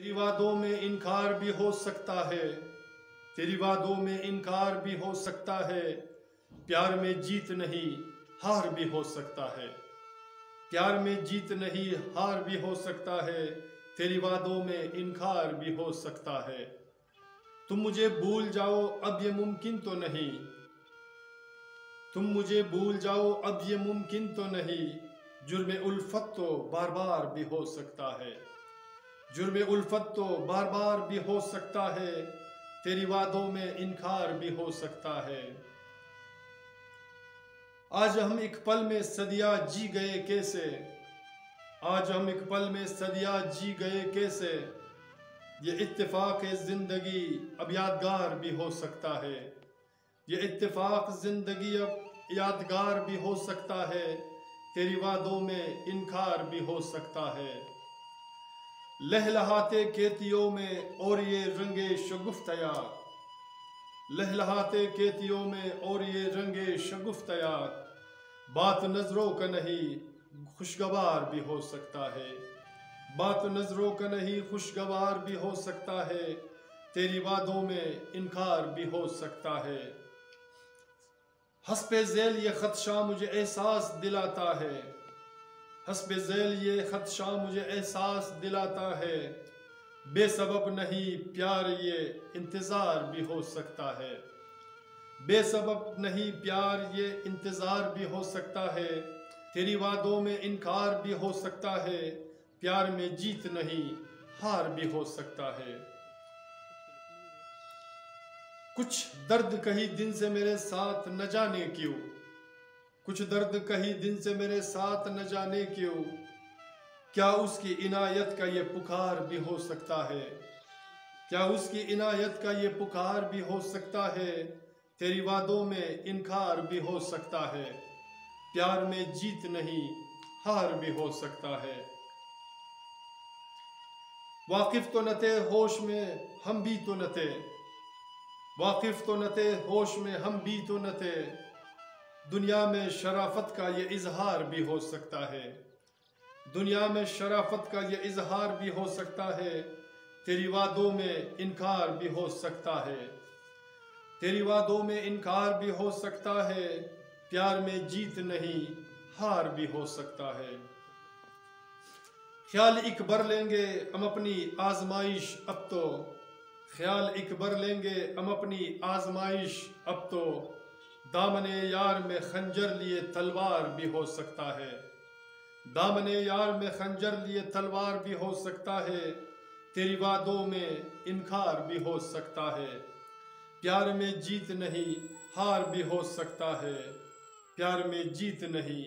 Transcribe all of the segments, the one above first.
तेरी वादों में इनकार भी हो सकता है, तेरी वादों में इनकार भी हो सकता है। प्यार में जीत नहीं हार भी हो सकता है, प्यार में जीत नहीं हार भी हो सकता है। तेरी वादों में इनकार भी हो सकता है। तुम मुझे भूल जाओ अब ये मुमकिन तो नहीं, तुम मुझे भूल जाओ अब ये मुमकिन तो नहीं। जुर्म उल्फत तो बार बार भी हो सकता है, जुर्म उल्फत तो बार बार भी हो सकता है। तेरी वादों में इनकार भी हो सकता है। आज हम एक पल में सदियां जी गए कैसे, आज हम एक पल में सदियां जी गए कैसे। ये इत्तेफाक जिंदगी अब यादगार भी हो सकता है, ये इत्तेफाक जिंदगी अब यादगार भी हो सकता है। तेरी वादों में इनकार भी हो सकता है। लहलहाते केतियों में और ये रंगे शगुफ्तया, लहलहाते केतियों में और ये रंगे शगुफ्तया। बात नजरों का नहीं खुशगवार भी हो सकता है, बात नजरों का नहीं खुशगवार भी हो सकता है। तेरी वादों में इनकार भी हो सकता है। हस्बे झेल ये खदशा मुझे एहसास दिलाता है, हस्बे झेल ये खदशा मुझे एहसास दिलाता है। बेसबब नहीं प्यार ये इंतज़ार भी हो सकता है, बेसबब नहीं प्यार ये इंतज़ार भी हो सकता है। तेरी वादों में इनकार भी हो सकता है। प्यार में जीत नहीं हार भी हो सकता है। कुछ दर्द कहीं दिन से मेरे साथ न जाने क्यों, कुछ दर्द कहीं दिन से मेरे साथ न जाने क्यों। क्या उसकी इनायत का ये पुकार भी हो सकता है, क्या उसकी इनायत का ये पुकार भी हो सकता है। तेरी वादों में इनकार भी हो सकता है। प्यार में जीत नहीं हार भी हो सकता है। वाकिफ तो न थे होश में हम भी तो न थे, वाकिफ तो न थे होश में हम भी तो न थे। दुनिया में शराफत का ये इजहार भी हो सकता है, दुनिया में शराफत का ये इजहार भी हो सकता है। तेरी वादों में इनकार भी हो सकता है, तेरी वादों में इनकार भी हो सकता है। प्यार में जीत नहीं हार भी हो सकता है। ख्याल एक भर लेंगे हम अपनी आजमाइश अब तो, ख्याल एक भर लेंगे हम अपनी आजमाइश अब तो। दामने यार में खंजर लिए तलवार भी हो सकता है, दामने यार में खंजर लिए तलवार भी हो सकता है। तेरी वादों में इनकार भी हो सकता है। प्यार में जीत नहीं हार भी हो सकता है, प्यार में जीत नहीं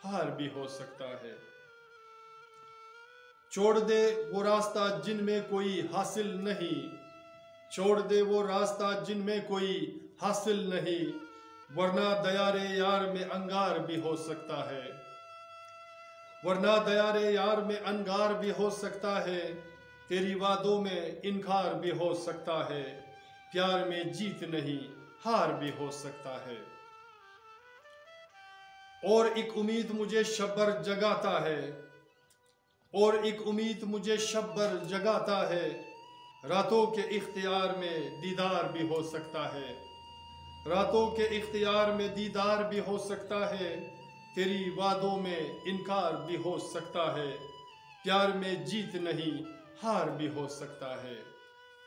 हार भी हो सकता है। छोड़ दे वो रास्ता जिनमें कोई हासिल नहीं, छोड़ दे वो रास्ता जिनमें कोई हासिल नहीं। वरना दयारे यार में अंगार भी हो सकता है, वरना दयारे यार में अंगार भी हो सकता है। तेरी वादों में इनकार भी हो सकता है। प्यार में जीत नहीं हार भी हो सकता है। और एक उम्मीद मुझे शब्बर जगाता है, और एक उम्मीद मुझे शब्बर जगाता है। रातों के इख्तियार में दीदार भी हो सकता है, रातों के इख्तियार में दीदार भी हो सकता है। तेरी वादों में इनकार भी हो सकता है। प्यार में जीत नहीं हार भी हो सकता है,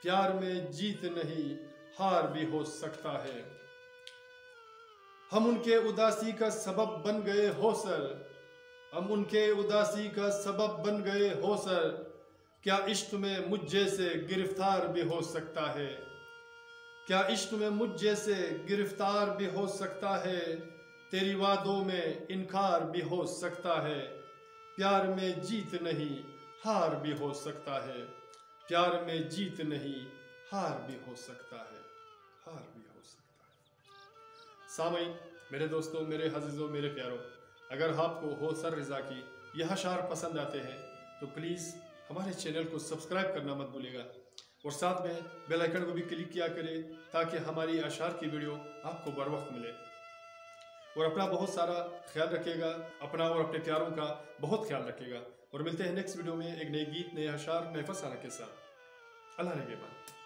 प्यार में जीत नहीं हार भी हो सकता है। हम उनके उदासी का सबब बन गए हो सर, हम उनके उदासी का सबब बन गए हो सर। क्या इश्क में मुझ जैसे गिरफ्तार भी हो सकता है, क्या इश्क में मुझ जैसे गिरफ्तार भी हो सकता है। तेरी वादों में इनकार भी हो सकता है। प्यार में जीत नहीं हार भी हो सकता है, प्यार में जीत नहीं हार भी हो सकता है, हार भी हो सकता है। सामईन, मेरे दोस्तों, मेरे अज़ीज़ों, मेरे प्यारों, अगर आपको हौसर रिज़ा की यह अशार पसंद आते हैं तो प्लीज़ हमारे चैनल को सब्सक्राइब करना मत भूलिएगा, और साथ में बेल आइकन को भी क्लिक किया करें ताकि हमारी अशार की वीडियो आपको बर वक्त मिले। और अपना बहुत सारा ख्याल रखिएगा, अपना और अपने प्यारों का बहुत ख्याल रखिएगा। और मिलते हैं नेक्स्ट वीडियो में एक नई गीत, नए अशार, नए फसाना के साथ। अल्लाह ने के बाद